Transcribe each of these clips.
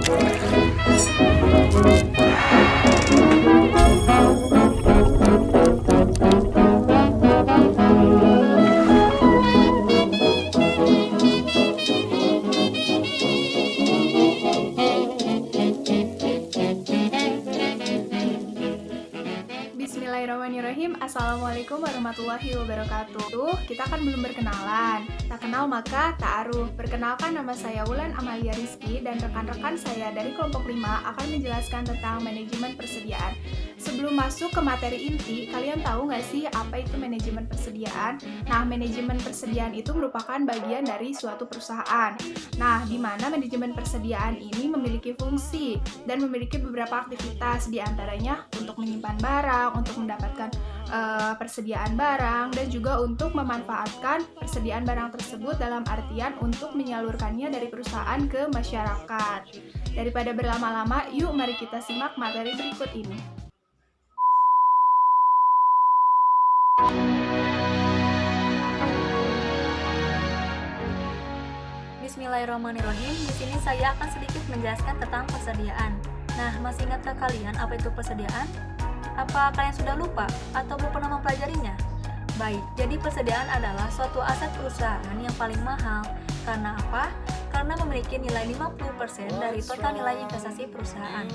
Bismillahirrahmanirrahim. Assalamualaikum warahmatullahi wabarakatuh. Kita kan belum berkenalan. Tak kenal maka ta'aruf. Perkenalkan, nama saya Wulan Amalia Rizky dan rekan-rekan saya dari kelompok 5 akan menjelaskan tentang manajemen persediaan. Sebelum masuk ke materi inti, kalian tahu nggak sih apa itu manajemen persediaan? Nah, manajemen persediaan itu merupakan bagian dari suatu perusahaan. Nah, di mana manajemen persediaan ini memiliki fungsi dan memiliki beberapa aktivitas, diantaranya untuk menyimpan barang, untuk mendapatkan persediaan barang, dan juga untuk memanfaatkan persediaan barang tersebut dalam artian untuk menyalurkannya dari perusahaan ke masyarakat. Daripada berlama-lama, yuk mari kita simak materi berikut ini. Bismillahirrahmanirrahim. Di sini saya akan sedikit menjelaskan tentang persediaan. Nah, masih ingatkah kalian apa itu persediaan? Apa kalian sudah lupa atau belum pernah mempelajarinya? Baik, jadi persediaan adalah suatu aset perusahaan yang paling mahal. Karena apa? Karena memiliki nilai 50% dari total nilai investasi perusahaan.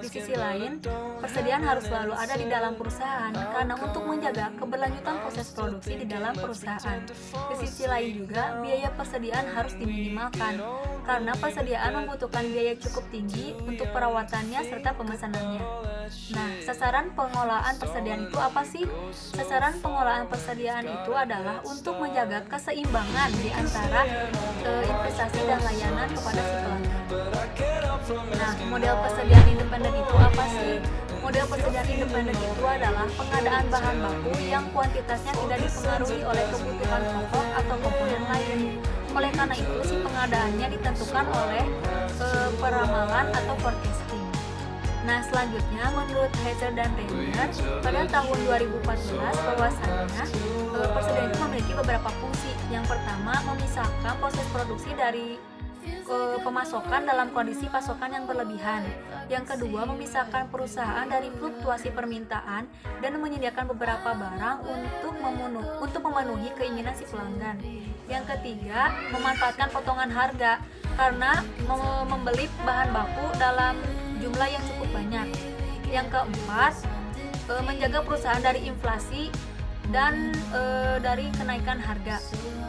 Di sisi lain, persediaan harus selalu ada di dalam perusahaan karena untuk menjaga keberlanjutan proses produksi di dalam perusahaan. Di sisi lain juga, biaya persediaan harus diminimalkan karena persediaan membutuhkan biaya cukup tinggi untuk perawatannya serta pemesanannya. Nah, sasaran pengelolaan persediaan itu apa sih? Sasaran pengelolaan persediaan itu adalah untuk menjaga keseimbangan di antara investasi dan layanan kepada si pelanggan. Nah, model persediaan independen itu apa sih? Model persediaan independen itu adalah pengadaan bahan baku yang kuantitasnya tidak dipengaruhi oleh kebutuhan pokok atau komponen lain. Oleh karena itu, si pengadaannya ditentukan oleh peramalan atau forecasting. Nah, selanjutnya menurut Heiser dan Renner pada tahun 2014 bahwasannya persediaan itu memiliki beberapa fungsi. Yang pertama, memisahkan proses produksi dari pemasokan dalam kondisi pasokan yang berlebihan. Yang kedua, memisahkan perusahaan dari fluktuasi permintaan dan menyediakan beberapa barang untuk memenuhi keinginan si pelanggan. Yang ketiga, memanfaatkan potongan harga karena membeli bahan baku dalam jumlah yang cukup banyak. Yang keempat, menjaga perusahaan dari inflasi dan dari kenaikan harga.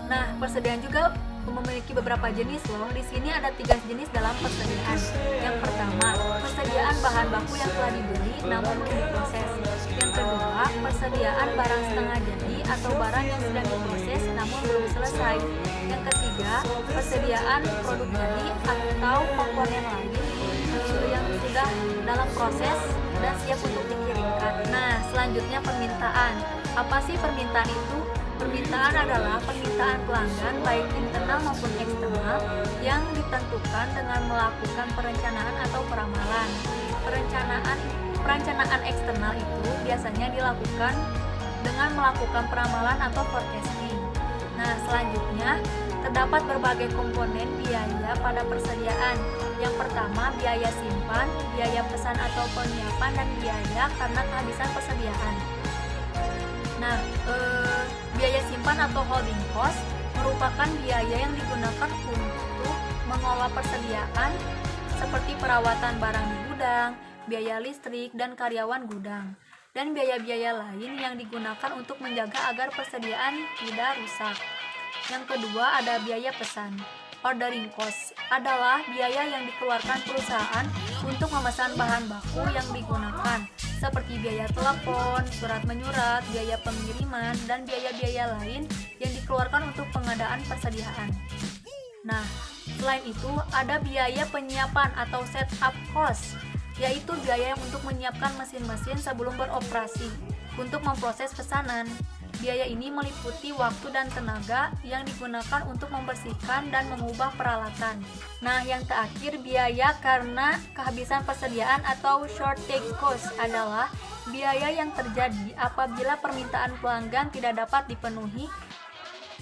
Nah, persediaan juga memiliki beberapa jenis loh. Di sini ada 3 jenis dalam persediaan. Yang pertama, persediaan bahan baku yang telah dibeli namun belum diproses. Yang kedua, persediaan barang setengah jadi atau barang yang sedang diproses namun belum selesai. Yang ketiga, persediaan produk jadi atau komponen lain yang sudah dalam proses dan siap untuk dikirimkan. Nah, selanjutnya permintaan. Apa sih permintaan itu? Permintaan adalah permintaan pelanggan baik internal maupun eksternal yang ditentukan dengan melakukan perencanaan atau peramalan. Perencanaan eksternal itu biasanya dilakukan dengan melakukan peramalan atau forecasting. Nah, selanjutnya terdapat berbagai komponen biaya pada persediaan. Yang pertama, biaya simpan, biaya pesan atau penyiapan, dan biaya karena kehabisan persediaan. Nah, biaya simpan atau holding cost merupakan biaya yang digunakan untuk mengolah persediaan seperti perawatan barang di gudang, biaya listrik dan karyawan gudang, dan biaya-biaya lain yang digunakan untuk menjaga agar persediaan tidak rusak. Yang kedua, ada biaya pesan. Ordering cost adalah biaya yang dikeluarkan perusahaan untuk memesan bahan baku yang digunakan, seperti biaya telepon, surat menyurat, biaya pengiriman, dan biaya-biaya lain yang dikeluarkan untuk pengadaan persediaan. Nah, selain itu ada biaya penyiapan atau setup cost, yaitu biaya untuk menyiapkan mesin-mesin sebelum beroperasi untuk memproses pesanan. Biaya ini meliputi waktu dan tenaga yang digunakan untuk membersihkan dan mengubah peralatan. Nah, yang terakhir, biaya karena kehabisan persediaan atau shortage cost adalah biaya yang terjadi apabila permintaan pelanggan tidak dapat dipenuhi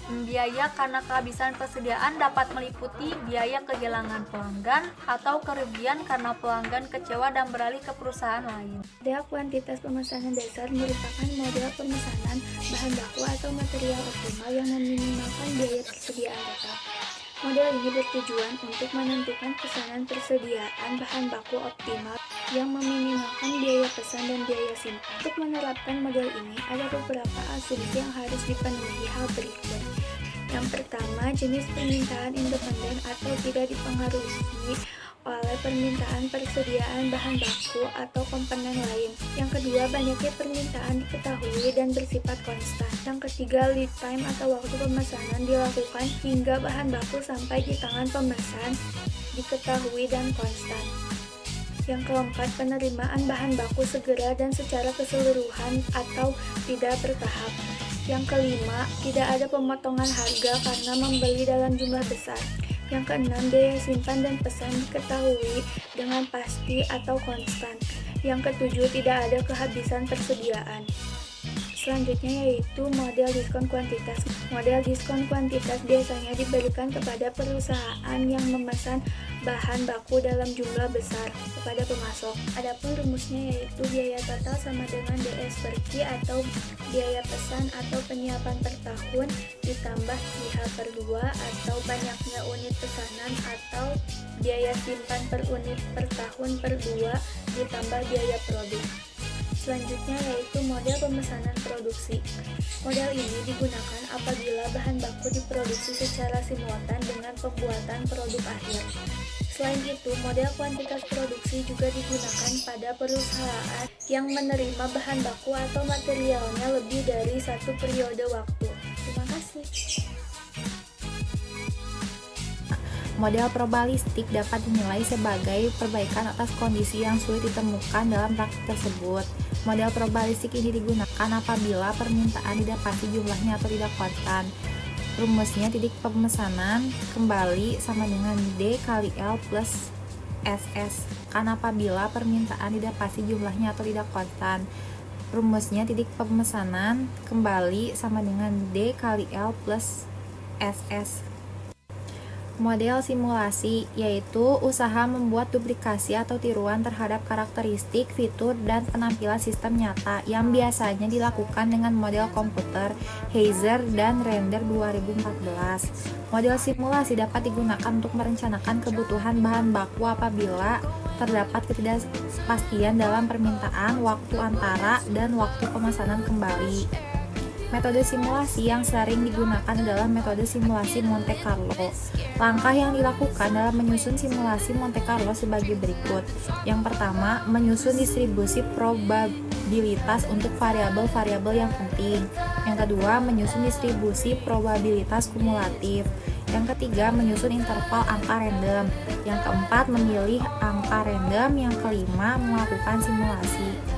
Biaya karena kehabisan persediaan dapat meliputi biaya kehilangan pelanggan atau kerugian karena pelanggan kecewa dan beralih ke perusahaan lain. Model kuantitas pemesanan dasar merupakan model pemesanan bahan baku atau material optimal yang meminimalkan biaya persediaan total. Model ini bertujuan untuk menentukan pesanan persediaan bahan baku optimal yang meminimalkan biaya pesan dan biaya simpan. Untuk menerapkan model ini, ada beberapa asumsi yang harus dipenuhi hal berikut. Yang pertama, jenis permintaan independen atau tidak dipengaruhi oleh permintaan persediaan bahan baku atau komponen lain. Yang kedua, banyaknya permintaan diketahui dan bersifat konstan. Yang ketiga, lead time atau waktu pemesanan dilakukan hingga bahan baku sampai di tangan pemesan diketahui dan konstan. Yang keempat, penerimaan bahan baku segera dan secara keseluruhan atau tidak bertahap. Yang kelima, tidak ada pemotongan harga karena membeli dalam jumlah besar. Yang keenam, biaya simpan dan pesan diketahui dengan pasti atau konstan. Yang ketujuh, tidak ada kehabisan persediaan. Selanjutnya yaitu model diskon kuantitas. Model diskon kuantitas biasanya diberikan kepada perusahaan yang memesan bahan baku dalam jumlah besar kepada pemasok. Adapun rumusnya yaitu biaya total sama dengan DS per Q atau biaya pesan atau penyiapan per tahun ditambah QH per 2 atau banyaknya unit pesanan atau biaya simpan per unit per tahun per 2 ditambah biaya produk. Selanjutnya yaitu model pemesanan produksi. Model ini digunakan apabila bahan baku diproduksi secara simultan dengan pembuatan produk akhir. Selain itu, model kuantitas produksi juga digunakan pada perusahaan yang menerima bahan baku atau materialnya lebih dari satu periode waktu. Terima kasih. Model probabilistik dapat dinilai sebagai perbaikan atas kondisi yang sulit ditemukan dalam praktik tersebut. Model probabilistik ini digunakan apabila permintaan didapati jumlahnya atau tidak konstan. Rumusnya titik pemesanan kembali sama dengan D kali L plus SS. Kan apabila permintaan didapati jumlahnya atau tidak konstan. Rumusnya titik pemesanan kembali sama dengan D kali L plus SS. Model simulasi yaitu usaha membuat duplikasi atau tiruan terhadap karakteristik, fitur, dan penampilan sistem nyata yang biasanya dilakukan dengan model komputer Heiser dan Render 2014. Model simulasi dapat digunakan untuk merencanakan kebutuhan bahan baku apabila terdapat ketidakpastian dalam permintaan, waktu antara, dan waktu pemesanan kembali. Metode simulasi yang sering digunakan adalah metode simulasi Monte Carlo. Langkah yang dilakukan dalam menyusun simulasi Monte Carlo sebagai berikut. Yang pertama, menyusun distribusi probabilitas untuk variabel-variabel yang penting. Yang kedua, menyusun distribusi probabilitas kumulatif. Yang ketiga, menyusun interval angka random. Yang keempat, memilih angka random. Yang kelima, melakukan simulasi.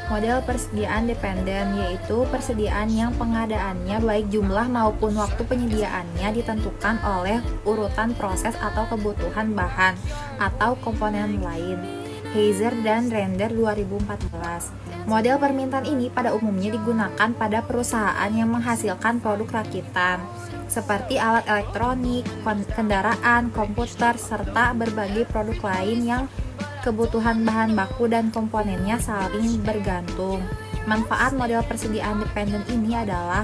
Model persediaan dependen yaitu persediaan yang pengadaannya baik jumlah maupun waktu penyediaannya ditentukan oleh urutan proses atau kebutuhan bahan atau komponen lain. Heiser dan Render 2014. Model permintaan ini pada umumnya digunakan pada perusahaan yang menghasilkan produk rakitan seperti alat elektronik, kendaraan, komputer, serta berbagai produk lain yang kebutuhan bahan baku dan komponennya saling bergantung. Manfaat model persediaan dependen ini adalah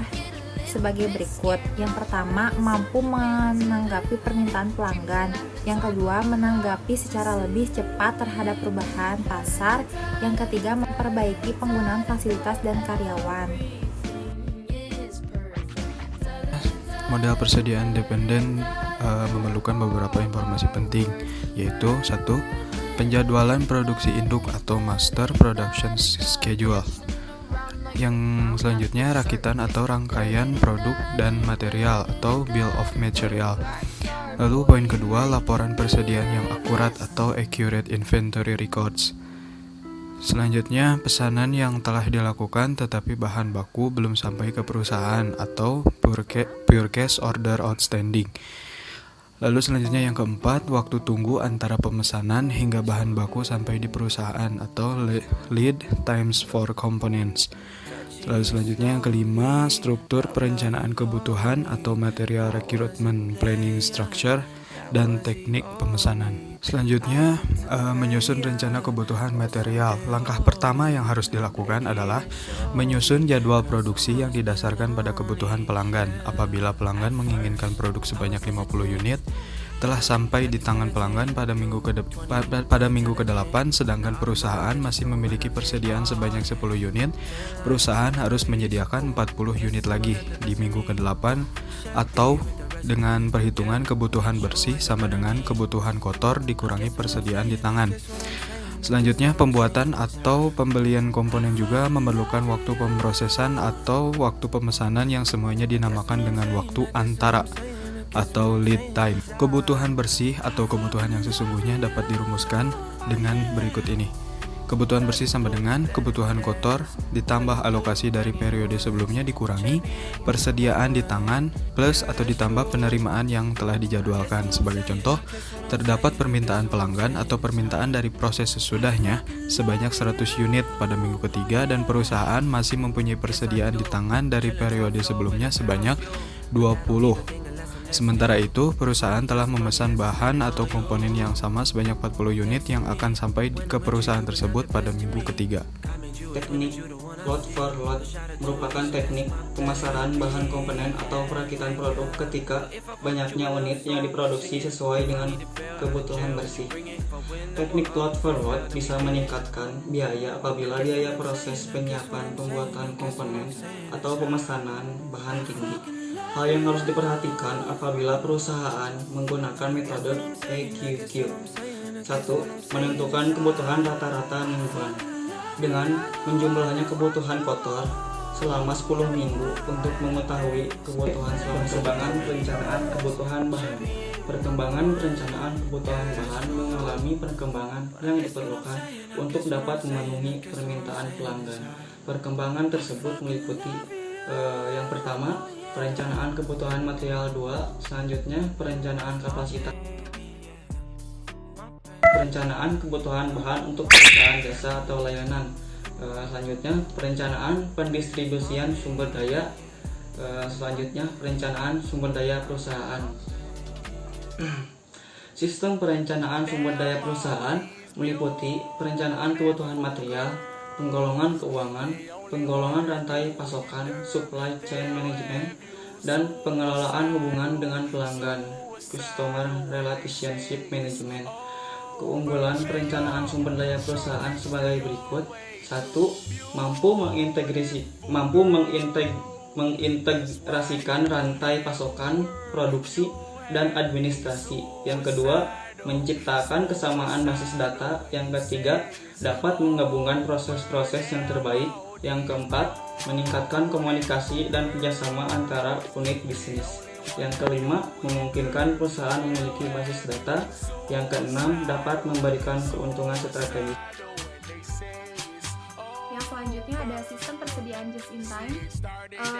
sebagai berikut. Yang pertama, mampu menanggapi permintaan pelanggan. Yang kedua, menanggapi secara lebih cepat terhadap perubahan pasar. Yang ketiga, memperbaiki penggunaan fasilitas dan karyawan. Model persediaan dependen memerlukan beberapa informasi penting, yaitu 1. Penjadwalan produksi induk atau master production schedule. Yang selanjutnya rakitan atau rangkaian produk dan material atau bill of material. Lalu poin kedua, laporan persediaan yang akurat atau accurate inventory records. Selanjutnya, pesanan yang telah dilakukan tetapi bahan baku belum sampai ke perusahaan atau purchase order outstanding. Lalu selanjutnya yang keempat, waktu tunggu antara pemesanan hingga bahan baku sampai di perusahaan atau lead times for components. Lalu selanjutnya yang kelima, struktur perencanaan kebutuhan atau material recruitment planning structure dan teknik pemesanan. Selanjutnya, menyusun rencana kebutuhan material. Langkah pertama yang harus dilakukan adalah menyusun jadwal produksi yang didasarkan pada kebutuhan pelanggan. Apabila pelanggan menginginkan produk sebanyak 50 unit, telah sampai di tangan pelanggan pada minggu ke-8, sedangkan perusahaan masih memiliki persediaan sebanyak 10 unit, perusahaan harus menyediakan 40 unit lagi di minggu ke-8 atau dengan perhitungan kebutuhan bersih sama dengan kebutuhan kotor dikurangi persediaan di tangan. Selanjutnya, pembuatan atau pembelian komponen juga memerlukan waktu pemrosesan atau waktu pemesanan yang semuanya dinamakan dengan waktu antara atau lead time. Kebutuhan bersih atau kebutuhan yang sesungguhnya dapat dirumuskan dengan berikut ini. Kebutuhan bersih sama dengan kebutuhan kotor ditambah alokasi dari periode sebelumnya dikurangi persediaan di tangan plus atau ditambah penerimaan yang telah dijadwalkan. Sebagai contoh, terdapat permintaan pelanggan atau permintaan dari proses sesudahnya sebanyak 100 unit pada minggu ketiga dan perusahaan masih mempunyai persediaan di tangan dari periode sebelumnya sebanyak 20. Sementara itu, perusahaan telah memesan bahan atau komponen yang sama sebanyak 40 unit yang akan sampai ke perusahaan tersebut pada minggu ketiga. Teknik lot for lot merupakan teknik pemasaran bahan komponen atau perakitan produk ketika banyaknya unit yang diproduksi sesuai dengan kebutuhan bersih. Teknik lot for lot bisa meningkatkan biaya apabila biaya proses penyiapan pembuatan komponen atau pemesanan bahan tinggi. Hal yang harus diperhatikan apabila perusahaan menggunakan metode EQQ. 1. Menentukan kebutuhan rata-rata mingguan dengan menjumlahnya kebutuhan kotor selama 10 minggu untuk mengetahui kebutuhan selama perkembangan perencanaan kebutuhan bahan. Perkembangan perencanaan kebutuhan bahan mengalami perkembangan yang diperlukan untuk dapat memenuhi permintaan pelanggan. Perkembangan tersebut meliputi yang pertama, perencanaan kebutuhan material. 2. Selanjutnya, perencanaan kapasitas. Perencanaan kebutuhan bahan untuk perusahaan jasa atau layanan. Selanjutnya, perencanaan pendistribusian sumber daya. Selanjutnya, perencanaan sumber daya perusahaan. Sistem perencanaan sumber daya perusahaan meliputi perencanaan kebutuhan material, penggolongan keuangan, penggolongan rantai pasokan, supply chain management, dan pengelolaan hubungan dengan pelanggan, customer relationship management. Keunggulan perencanaan sumber daya perusahaan sebagai berikut. 1. Mampu mengintegrasikan rantai pasokan, produksi, dan administrasi. Yang kedua, menciptakan kesamaan basis data. Yang ketiga, dapat menggabungkan proses-proses yang terbaik. Yang keempat, meningkatkan komunikasi dan kerjasama antara unit bisnis. Yang kelima, memungkinkan perusahaan memiliki basis data. Yang keenam, dapat memberikan keuntungan strategis. Yang selanjutnya ada sistem persediaan just in time.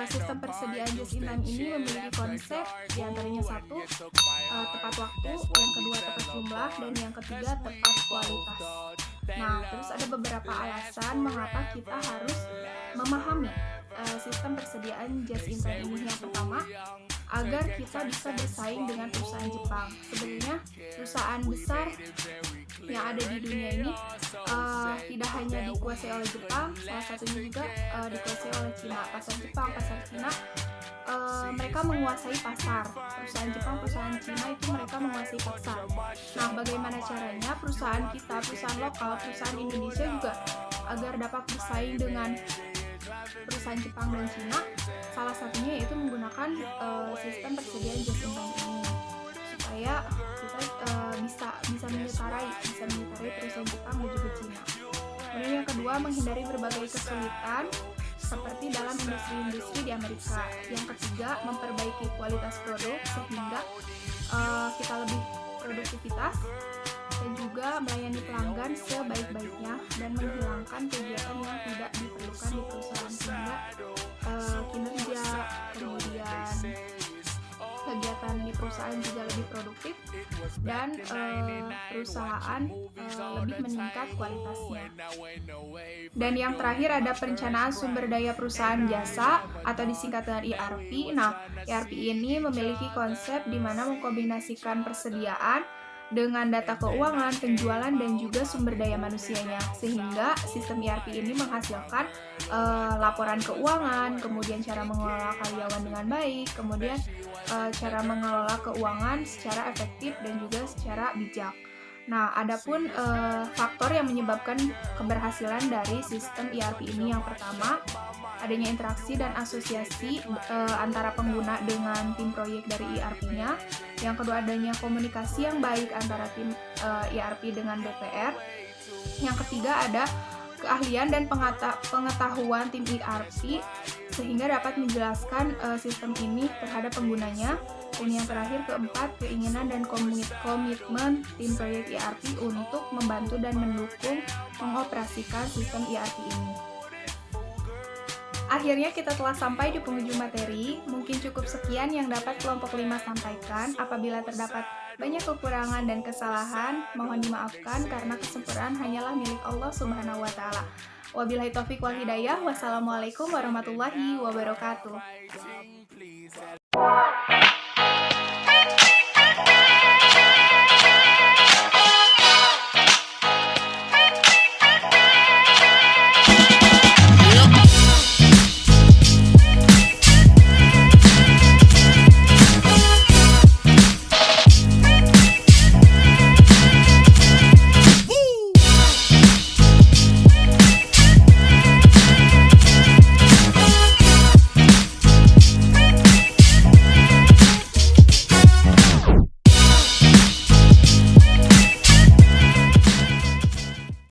Sistem persediaan just in time ini memiliki konsep diantaranya 1, tepat waktu, yang kedua tepat jumlah, dan yang ketiga tepat kualitas. Nah, terus ada beberapa alasan mengapa kita harus memahami sistem persediaan just in time ini. Yang pertama, agar kita bisa bersaing dengan perusahaan Jepang. Sebenarnya perusahaan besar yang ada di dunia ini tidak hanya dikuasai oleh Jepang, salah satunya juga dikuasai oleh Cina. Pasar Jepang, pasar Cina, mereka menguasai pasar. Perusahaan Jepang, perusahaan Cina itu mereka menguasai pasar. Nah, bagaimana caranya perusahaan kita, perusahaan lokal, perusahaan Indonesia juga agar dapat bersaing dengan perusahaan Jepang dan Cina? Salah satunya yaitu menggunakan sistem persediaan just in time ini, supaya kita bisa menyetarai perusahaan Jepang dan juga Cina. Kemudian yang kedua, menghindari berbagai kesulitan seperti dalam industri-industri di Amerika. Yang ketiga, memperbaiki kualitas produk sehingga kita lebih produktivitas, dan juga melayani pelanggan sebaik-baiknya dan menghilangkan kegiatan yang tidak diperlukan di perusahaan sehingga kinerja, kemudian kegiatan di perusahaan juga lebih produktif dan perusahaan lebih meningkat kualitasnya. Dan yang terakhir ada perencanaan sumber daya perusahaan jasa atau disingkat dengan ERP. Nah, ERP ini memiliki konsep di mana mengkombinasikan persediaan dengan data keuangan, penjualan, dan juga sumber daya manusianya, sehingga sistem ERP ini menghasilkan laporan keuangan, kemudian cara mengelola karyawan dengan baik, kemudian cara mengelola keuangan secara efektif dan juga secara bijak. Nah, adapun faktor yang menyebabkan keberhasilan dari sistem ERP ini, yang pertama, adanya interaksi dan asosiasi antara pengguna dengan tim proyek dari ERP-nya. Yang kedua, adanya komunikasi yang baik antara tim ERP dengan BPR. Yang ketiga, ada keahlian dan pengetahuan tim ERP sehingga dapat menjelaskan sistem ini terhadap penggunanya. Dan yang terakhir, keempat, keinginan dan komitmen tim proyek ERP untuk membantu dan mendukung mengoperasikan sistem ERP ini. Akhirnya kita telah sampai di penghujung materi. Mungkin cukup sekian yang dapat kelompok 5 sampaikan. Apabila terdapat banyak kekurangan dan kesalahan, mohon dimaafkan karena kesempurnaan hanyalah milik Allah Subhanahu wa Ta'ala. Wabillahi taufiq wal hidayah. Wassalamualaikum warahmatullahi wabarakatuh.